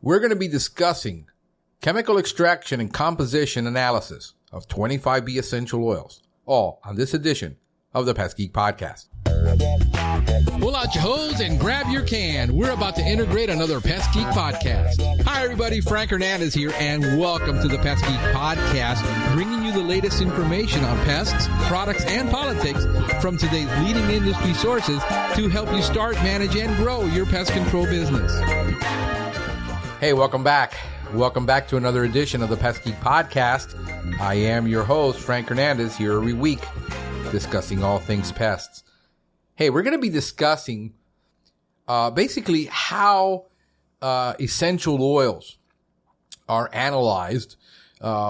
We're going to be discussing chemical extraction and composition analysis of 25B essential oils, all on this edition of the Pest Geek Podcast. Pull out your hose and grab your can. We're about to integrate another Pest Geek Podcast. Hi, everybody. Frank Hernandez here, and welcome to the Pest Geek Podcast, bringing you the latest information on pests, products, and politics from today's leading industry sources to help you start, manage, and grow your pest control business. Hey, welcome back. Welcome back to another edition of the Pest Geek Podcast. I am your host, Frank Hernandez, here every week discussing all things pests. Hey, we're going to be discussing basically how essential oils are analyzed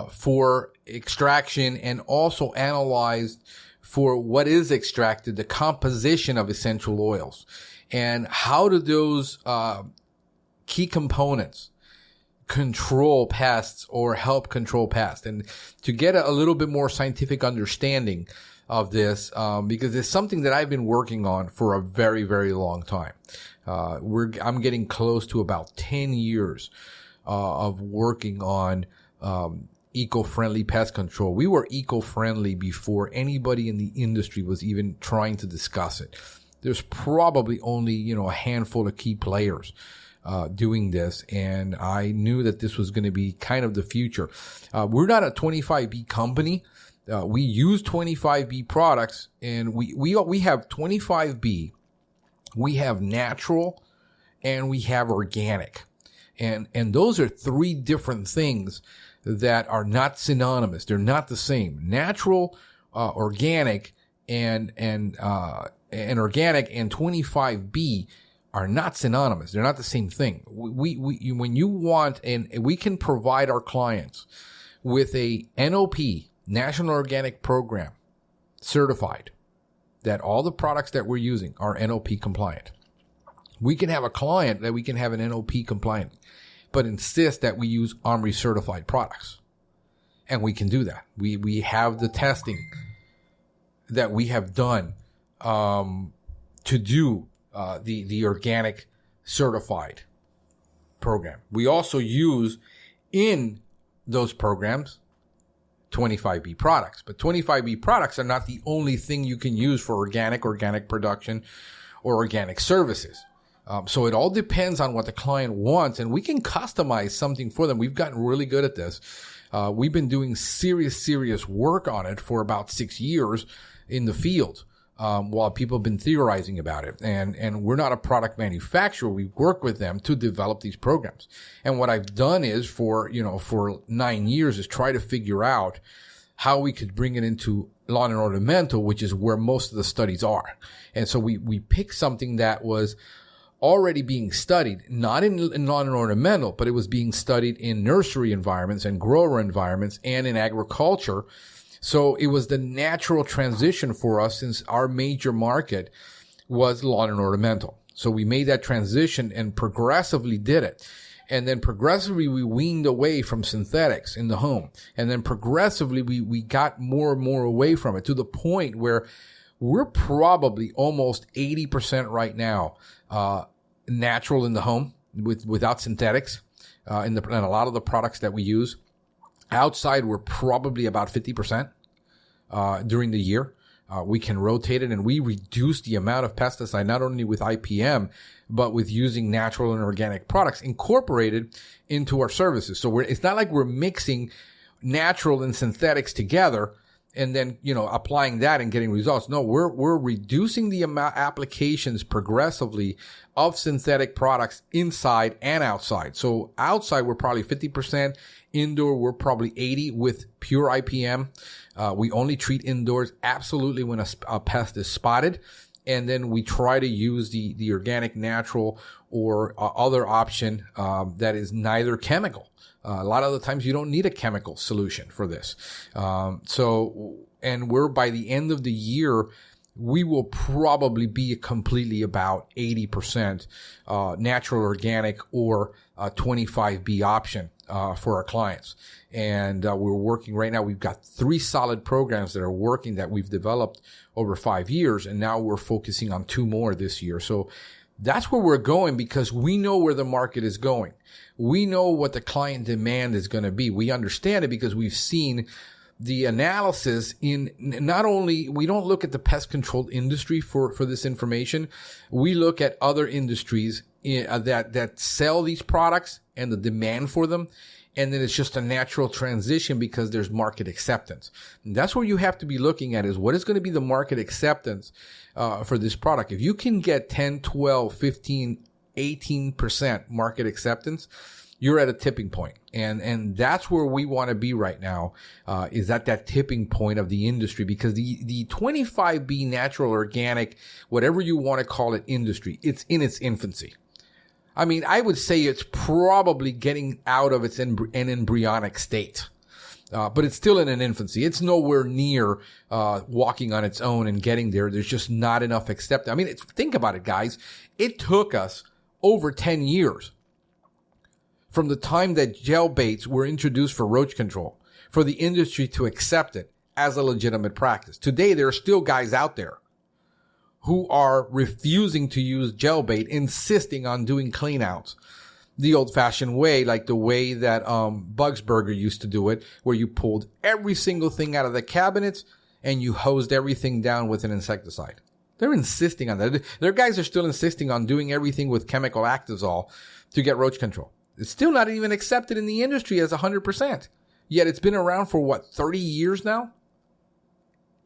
for extraction and also analyzed for what is extracted, the composition of essential oils, and how do those key components control pests or help control pests. And to get a little bit more scientific understanding of this, because it's something that I've been working on for a very, very long time. I'm getting close to about 10 years of working on eco-friendly pest control. We were eco-friendly before anybody in the industry was even trying to discuss it. There's probably only, a handful of key players doing this, and I knew that this was going to be kind of the future. We're not a 25B company. We use 25B products, and we have 25B, we have natural, and we have organic. And those are three different things that are not synonymous. They're not the same. Natural, organic, and organic and 25B are not synonymous. They're not the same thing. When you want, and we can provide our clients with a NOP, National Organic Program, certified, that all the products that we're using are NOP compliant. We can have a client that we can have an NOP compliant, but insist that we use OMRI certified products. And we can do that. We have the testing that we have done to do the organic certified program. We also use in those programs 25B products, but 25B products are not the only thing you can use for organic production, or organic services. So it all depends on what the client wants, and we can customize something for them. We've gotten really good at this. We've been doing serious work on it for about 6 years in the field. While people have been theorizing about it. And we're not a product manufacturer. We work with them to develop these programs. And what I've done is for 9 years is try to figure out how we could bring it into lawn and ornamental, which is where most of the studies are. And so we picked something that was already being studied, not in lawn and ornamental, but it was being studied in nursery environments and grower environments and in agriculture. So it was the natural transition for us, since our major market was lawn and ornamental. So we made that transition and progressively did it. And then progressively we weaned away from synthetics in the home. And then progressively we got more and more away from it, to the point where we're probably almost 80% right now natural in the home without synthetics in a lot of the products that we use. Outside, we're probably about 50% during the year. We can rotate it, and we reduce the amount of pesticide, not only with IPM, but with using natural and organic products incorporated into our services. So it's not like we're mixing natural and synthetics together and then, applying that and getting results. No, we're reducing the amount applications progressively of synthetic products inside and outside. So outside, we're probably 50%. Indoor, we're probably 80 with pure IPM. We only treat indoors absolutely when a pest is spotted. And then we try to use the organic, natural, or other option that is neither chemical. A lot of the times you don't need a chemical solution for this. And we're, by the end of the year, we will probably be completely about 80% natural, organic, or 25B option for our clients. And we're working right now. We've got 3 solid programs that are working that we've developed over 5 years, and now we're focusing on 2 more this year. So That's where we're going because we know where the market is going. We know what the client demand is going to be. We understand it because we've seen the analysis in not only, we don't look at the pest control industry for this information. We look at other industries that sell these products and the demand for them. And then it's just a natural transition because there's market acceptance. And that's where you have to be looking at is what is going to be the market acceptance for this product. If you can get 10, 12, 15, 18% market acceptance, you're at a tipping point. And that's where we want to be right now, is at that tipping point of the industry, because the 25B natural, organic, whatever you want to call it industry, it's in its infancy. I mean, I would say it's probably getting out of its an embryonic state. But it's still in an infancy. It's nowhere near walking on its own and getting there. There's just not enough acceptance. I mean, think about it, guys. It took us over 10 years from the time that gel baits were introduced for roach control for the industry to accept it as a legitimate practice. Today, there are still guys out there who are refusing to use gel bait, insisting on doing cleanouts the old-fashioned way, like the way that Bugs Burger used to do it, where you pulled every single thing out of the cabinets and you hosed everything down with an insecticide. They're insisting on that. Their guys are still insisting on doing everything with chemical Actazole to get roach control. It's still not even accepted in the industry as 100%. Yet it's been around for 30 years now?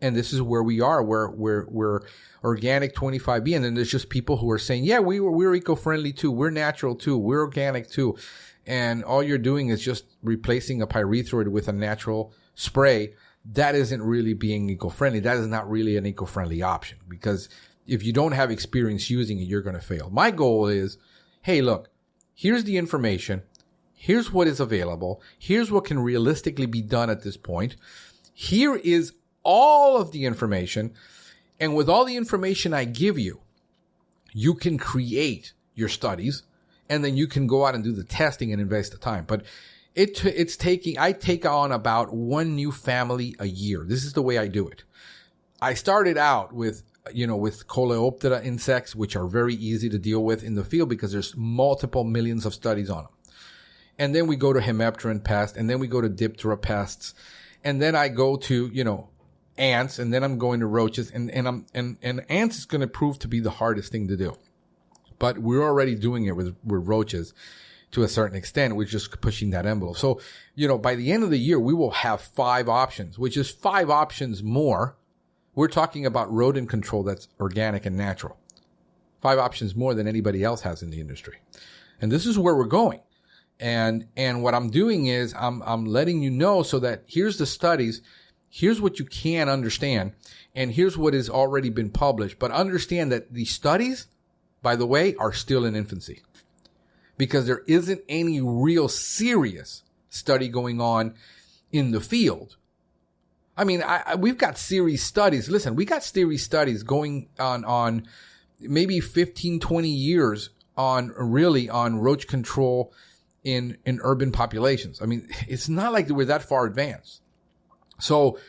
And this is where we are, where we're organic 25B. And then there's just people who are saying, yeah, we're eco-friendly too. We're natural too. We're organic too. And all you're doing is just replacing a pyrethroid with a natural spray. That isn't really being eco-friendly. That is not really an eco-friendly option, because if you don't have experience using it, you're going to fail. My goal is, hey, look, here's the information. Here's what is available. Here's what can realistically be done at this point. Here is all of the information. And with all the information I give you, you can create your studies, and then you can go out and do the testing and invest the time. But I take on about one new family a year. This is the way I do it. I started out with Coleoptera insects, which are very easy to deal with in the field because there's multiple millions of studies on them. And then we go to hemipteran pests, and then we go to diptera pests. And then I go to, ants, and then I'm going to roaches, and ants is going to prove to be the hardest thing to do. But we're already doing it with roaches to a certain extent. We're just pushing that envelope. So, by the end of the year, we will have 5 options, which is 5 options more. We're talking about rodent control that's organic and natural. 5 options more than anybody else has in the industry. And this is where we're going. And what I'm doing is I'm letting you know so that here's the studies. Here's what you can understand, and here's what has already been published. But understand that the studies, by the way, are still in infancy, because there isn't any real serious study going on in the field. I mean, we've got series studies. Listen, we got series studies going on maybe 15, 20 years on roach control in urban populations. I mean, it's not like we're that far advanced. So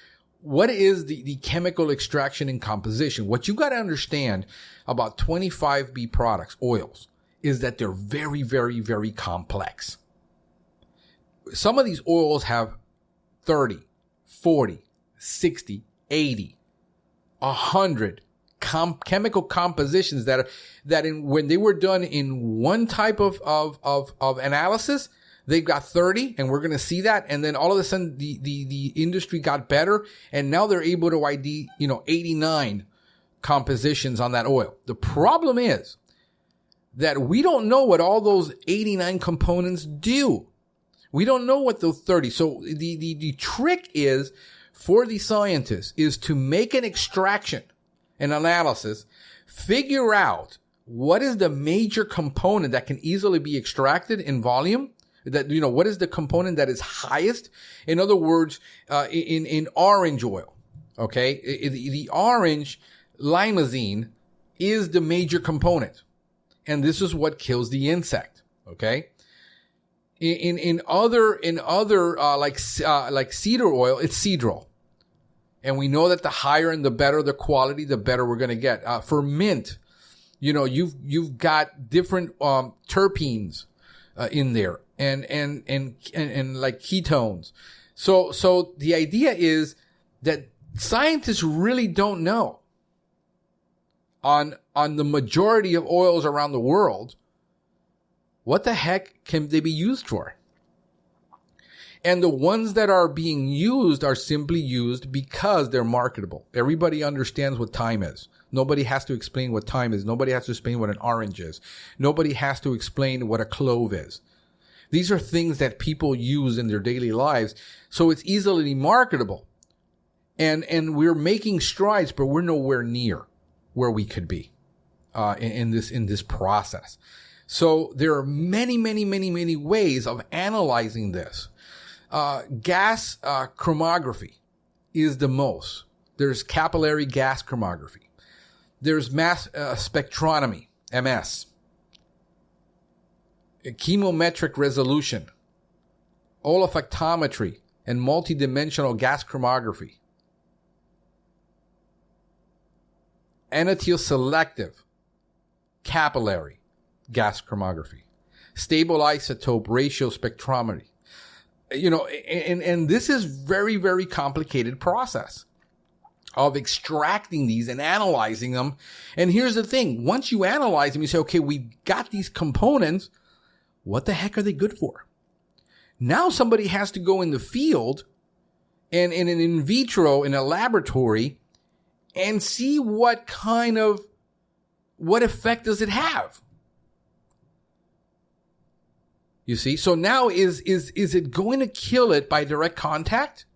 what is the chemical extraction and composition? What you got to understand about 25B products, oils, is that they're very, very, very complex. Some of these oils have 30, 40, 60, 80, 100 chemical compositions when they were done in one type of analysis, they've got 30, and we're going to see that. And then all of a sudden, the industry got better, and now they're able to ID, 89 compositions on that oil. The problem is that we don't know what all those 89 components do. We don't know what those 30. So the trick is for the scientists is to make an extraction, an analysis, figure out what is the major component that can easily be extracted in volume. That, what is the component that is highest? In other words, in orange oil, okay? The orange limousine is the major component. And this is what kills the insect, okay? In other like cedar oil, it's cedral. And we know that the higher and the better the quality, the better we're going to get. For mint, You've got different terpenes in there and like ketones. So the idea is that scientists really don't know on the majority of oils around the world what the heck can they be used for. And the ones that are being used are simply used because they're marketable. Everybody understands what thyme is. Nobody has to explain what thyme is. Nobody has to explain what an orange is. Nobody has to explain what a clove is. These are things that people use in their daily lives, so it's easily marketable. And we're making strides, but we're nowhere near where we could be in this process. So there are many, many, many, many ways of analyzing this. Gas chromatography is the most. There's capillary gas chromatography. There's mass spectrometry, MS. Chemometric resolution, olfactometry, and multidimensional gas chromatography. Enantial selective capillary gas chromatography. Stable isotope ratio spectrometry. And this is very, very complicated process of extracting these and analyzing them. And here's the thing. Once you analyze them, you say, okay, we got these components. What the heck are they good for? Now somebody has to go in the field and in vitro, in a laboratory, and see what effect does it have? You see? So now is it going to kill it by direct contact?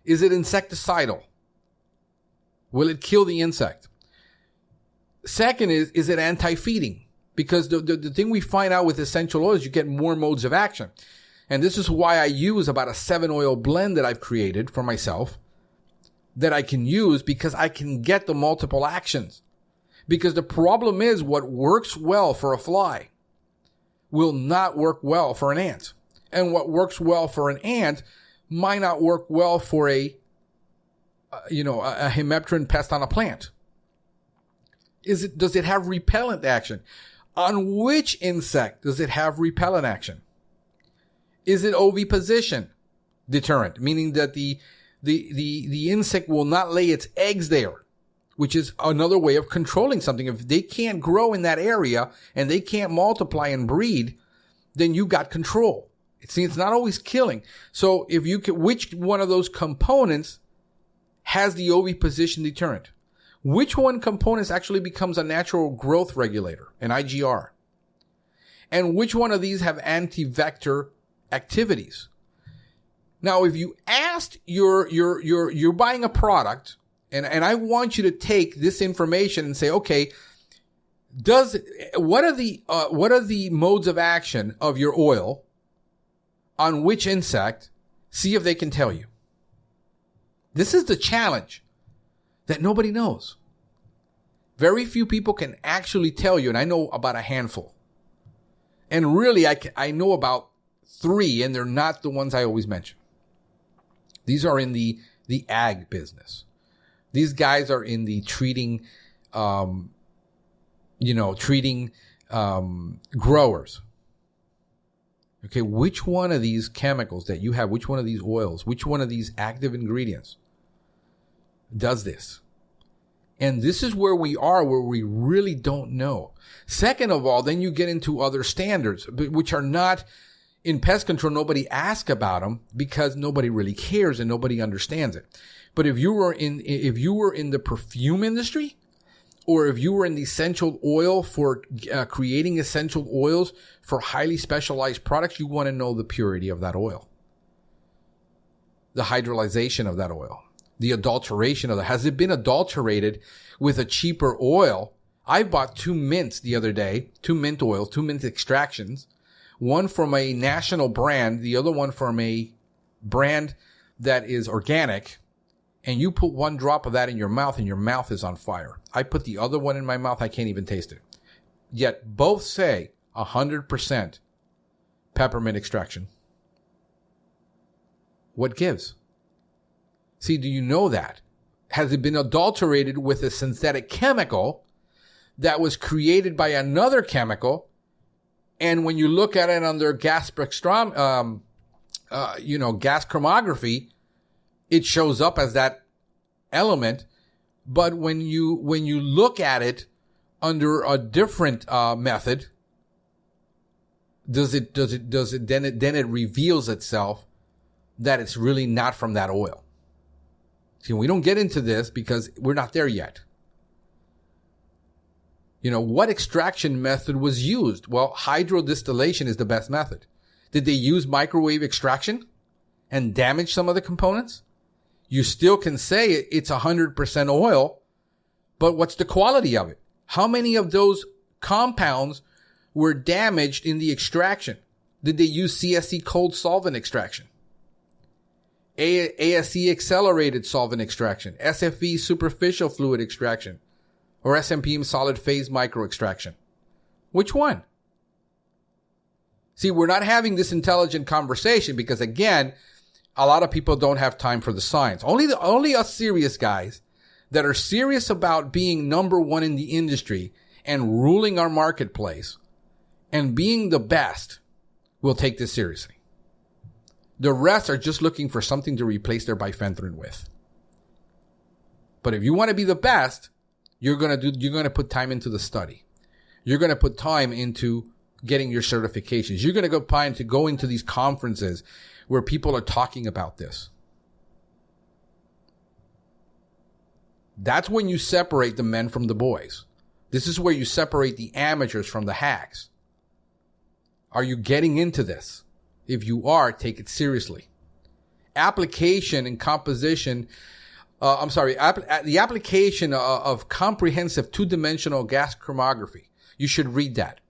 Is it insecticidal? Will it kill the insect? Second is it anti-feeding? Because the thing we find out with essential oils, you get more modes of action. And this is why I use about a 7-oil blend that I've created for myself that I can use, because I can get the multiple actions. Because the problem is, what works well for a fly will not work well for an ant. And what works well for an ant might not work well for a hemipteran pest on a plant. Does it have repellent action? On which insect does it have repellent action? Is it oviposition deterrent, meaning that the insect will not lay its eggs there, which is another way of controlling something. If they can't grow in that area and they can't multiply and breed, then you got control. See, it's not always killing. So if you can, which one of those components has the oviposition deterrent? Which one components actually becomes a natural growth regulator, an IGR? And which one of these have anti-vector activities? Now, if you asked you're buying a product, and I want you to take this information and say, okay, what are the modes of action of your oil on which insect? See if they can tell you. This is the challenge that nobody knows. Very few people can actually tell you, and I know about a handful. And really, I know about 3, and they're not the ones I always mention. These are in the ag business. These guys are in the treating growers. Okay, which one of these chemicals that you have, which one of these oils, which one of these active ingredients does this? And this is where we are, where we really don't know. Second of all, then you get into other standards, which are not in pest control. Nobody asks about them because nobody really cares and nobody understands it. But if you were in the perfume industry, or if you were in the essential oil for creating essential oils for highly specialized products, you want to know the purity of that oil, the hydrolyzation of that oil, the adulteration of it. Has it been adulterated with a cheaper oil? I bought 2 mints the other day, 2 mint oils, 2 mint extractions, one from a national brand, the other one from a brand that is organic. And you put 1 drop of that in your mouth and your mouth is on fire. I put the other one in my mouth. I can't even taste it. Yet both say 100% peppermint extraction. What gives? See, do you know that? Has it been adulterated with a synthetic chemical that was created by another chemical. And when you look at it under gas spectrum, gas chromatography, it shows up as that element. But when you look at it under a different method, then it reveals itself that it's really not from that oil. See, we don't get into this because we're not there yet. What extraction method was used? Well, hydrodistillation is the best method. Did they use microwave extraction and damage some of the components? You still can say it's 100% oil, but what's the quality of it? How many of those compounds were damaged in the extraction? Did they use CSE cold solvent extraction? ASE accelerated solvent extraction? SFE superficial fluid extraction? Or SMPM solid phase micro extraction? Which one? See, we're not having this intelligent conversation because, again, a lot of people don't have time for the science. Only us serious guys that are serious about being number one in the industry and ruling our marketplace and being the best will take this seriously. The rest are just looking for something to replace their bifenthrin with. But if you want to be the best, you're going to put time into the study. You're going to put time into getting your certifications. You're going to go into these conferences where people are talking about this. That's when you separate the men from the boys. This is where you separate the amateurs from the hacks. Are you getting into this? If you are, take it seriously. Application and composition, the application of comprehensive two-dimensional gas chromatography. You should read that.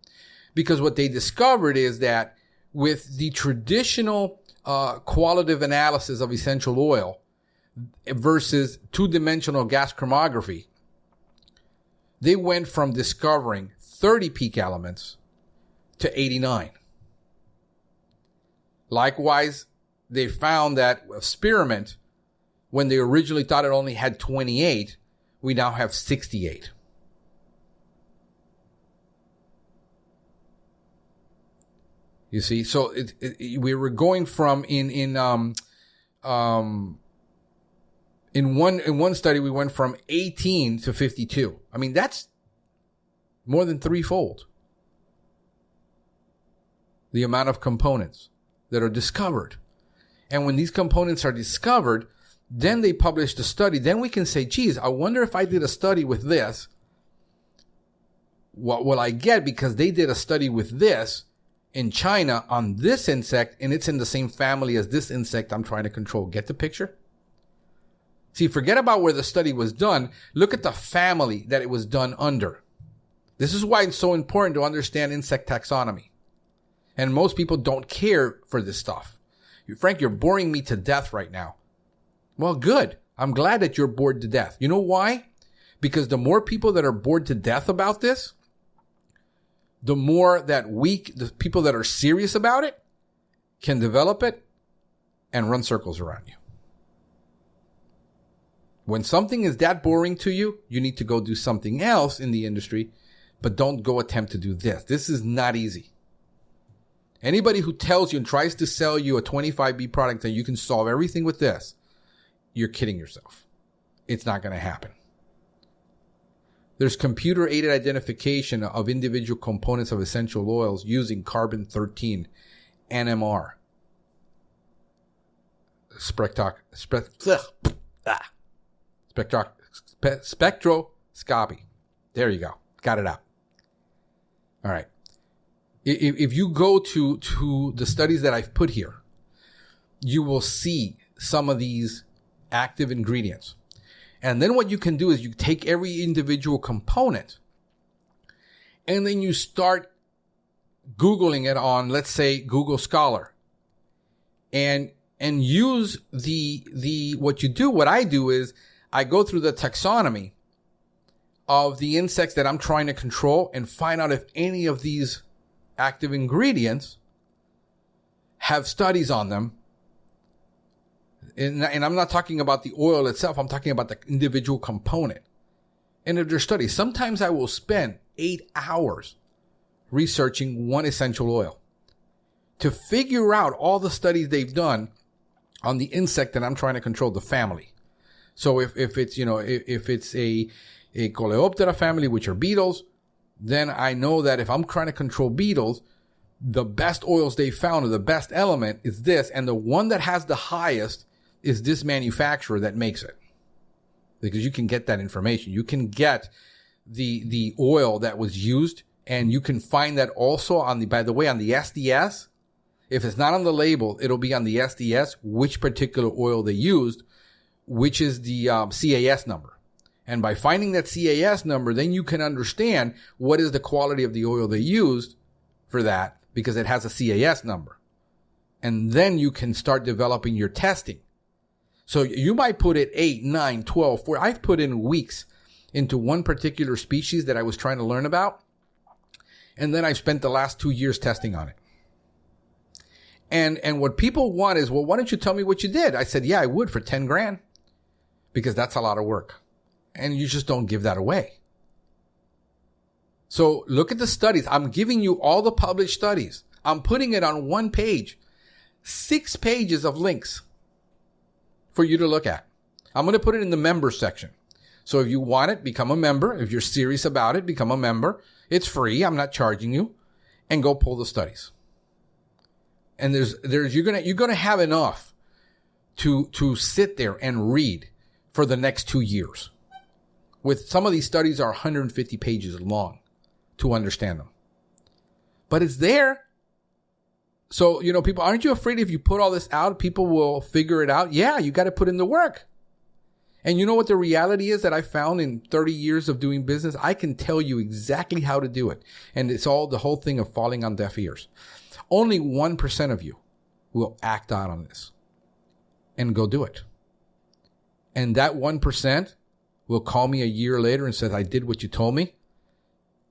Because what they discovered is that with the traditional qualitative analysis of essential oil versus two-dimensional gas chromatography, they went from discovering 30 peak elements to 89. Likewise, they found that spearmint, when they originally thought it only had 28, we now have 68. You see, so we were going from in one study we went from 18 to 52. I mean, that's more than threefold the amount of components that are discovered. And when these components are discovered, then they publish the study. Then we can say, geez, I wonder if I did a study with this, what will I get? Because they did a study with this in China on this insect, and it's in the same family as this insect I'm trying to control. Get the picture? See, forget about where the study was done. Look at the family that it was done under. This is why it's so important to understand insect taxonomy. And most people don't care for this stuff. Frank, you're boring me to death right now. Well, good. I'm glad that you're bored to death. You know why? Because the more people that are bored to death about this, the more that the people that are serious about it can develop it and run circles around you. When something is that boring to you, you need to go do something else in the industry, but don't go attempt to do this. This is not easy. Anybody who tells you and tries to sell you a 25B product that you can solve everything with this, you're kidding yourself. It's not going to happen. There's computer-aided identification of individual components of essential oils using carbon-13, NMR. Spectroscopy. There you go. Got it out. All right. If you go to the studies that I've put here, you will see some of these active ingredients. And then what you can do is you take every individual component and then you start Googling it on, let's say, Google Scholar. And use what I do is I go through the taxonomy of the insects that I'm trying to control and find out if any of these active ingredients have studies on them. And I'm not talking about the oil itself. I'm talking about the individual component. And if there's studies, sometimes I will spend 8 hours researching one essential oil to figure out all the studies they've done on the insect that I'm trying to control, the family. So if it's, if it's a Coleoptera family, which are beetles, then I know that if I'm trying to control beetles, the best oils they found, or the best element, is this. And the one that has the highest is this manufacturer that makes it. Because you can get that information. You can get the oil that was used, and you can find that also on the SDS. If it's not on the label, it'll be on the SDS, which particular oil they used, which is the CAS number. And by finding that CAS number, then you can understand what is the quality of the oil they used for that, because it has a CAS number. And then you can start developing your testing. So you might put it 8, 9, 12, 4. I've put in weeks into one particular species that I was trying to learn about. And then I spent the last 2 years testing on it. And what people want is, well, why don't you tell me what you did? I said, yeah, I would for 10 grand, because that's a lot of work. And you just don't give that away. So look at the studies. I'm giving you all the published studies. I'm putting it on one page, 6 pages of links for you to look at. I'm going to put it in the members section. So if you want it, become a member. If you're serious about it, become a member. It's free. I'm not charging you. And go pull the studies. And you're going to have enough to sit there and read for the next 2 years. With some of these studies are 150 pages long to understand them. But it's there. So, people, aren't you afraid if you put all this out, people will figure it out? Yeah, you got to put in the work. And you know what the reality is that I found in 30 years of doing business? I can tell you exactly how to do it. And it's all the whole thing of falling on deaf ears. Only 1% of you will act out on this and go do it. And that 1% will call me a year later and says, I did what you told me.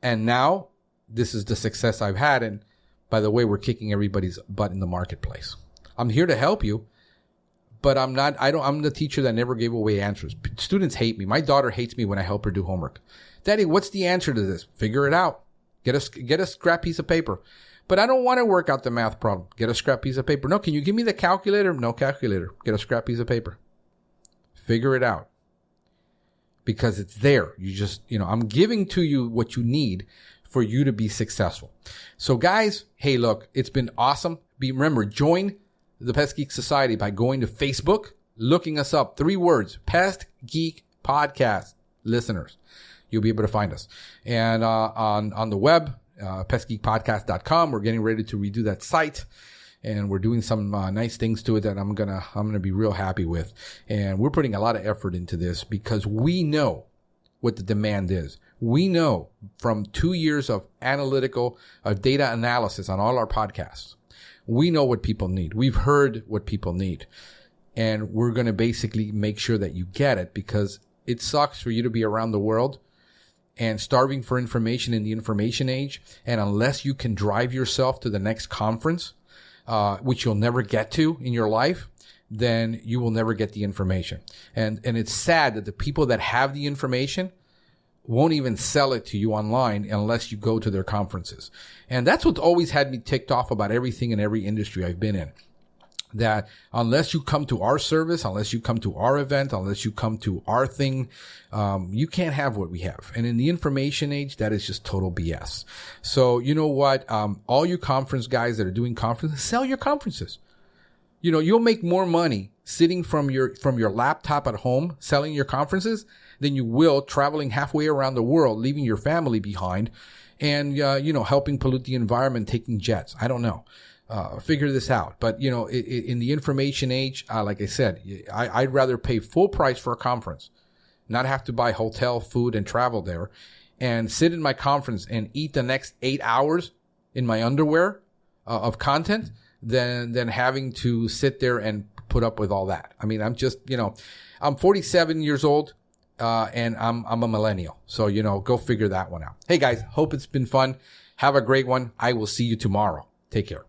And now this is the success I've had. And by the way, we're kicking everybody's butt in the marketplace. I'm here to help you, but I'm the teacher that never gave away answers. Students hate me. My daughter hates me when I help her do homework. Daddy, what's the answer to this? Figure it out. Get a scrap piece of paper. But I don't want to work out the math problem. Get a scrap piece of paper. No, can you give me the calculator? No calculator. Get a scrap piece of paper. Figure it out. Because it's there. You just, I'm giving to you what you need for you to be successful. So guys, hey, look, it's been awesome. Remember, join the Pest Geek Society by going to Facebook, looking us up. 3 words, Pest Geek Podcast listeners. You'll be able to find us. And on the web, pestgeekpodcast.com. We're getting ready to redo that site, and we're doing some nice things to it that I'm gonna be real happy with. And we're putting a lot of effort into this because we know what the demand is. We know from 2 years of data analysis on all our podcasts, we know what people need. We've heard what people need, and we're going to basically make sure that you get it, because it sucks for you to be around the world and starving for information in the information age. And unless you can drive yourself to the next conference, which you'll never get to in your life, then you will never get the information. And it's sad that the people that have the information won't even sell it to you online unless you go to their conferences. And that's what's always had me ticked off about everything in every industry I've been in. That unless you come to our service, unless you come to our event, unless you come to our thing, you can't have what we have. And in the information age, that is just total BS. So you know what? All you conference guys that are doing conferences, sell your conferences. You'll make more money sitting from your laptop at home selling your conferences than you will traveling halfway around the world, leaving your family behind, and helping pollute the environment, taking jets. I don't know. Figure this out. But, in the information age, like I said, I'd rather pay full price for a conference, not have to buy hotel, food, and travel there, and sit in my conference and eat the next 8 hours in my underwear of content than having to sit there and put up with all that. I mean, I'm just, I'm 47 years old, and I'm a millennial. So, go figure that one out. Hey guys, hope it's been fun. Have a great one. I will see you tomorrow. Take care.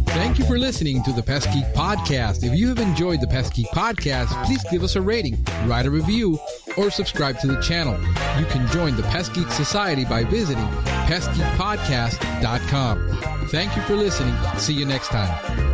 Thank you for listening to the Pest Geek Podcast. If you have enjoyed the Pest Geek Podcast, please give us a rating, write a review, or subscribe to the channel. You can join the Pest Geek Society by visiting pestgeekpodcast.com. Thank you for listening. See you next time.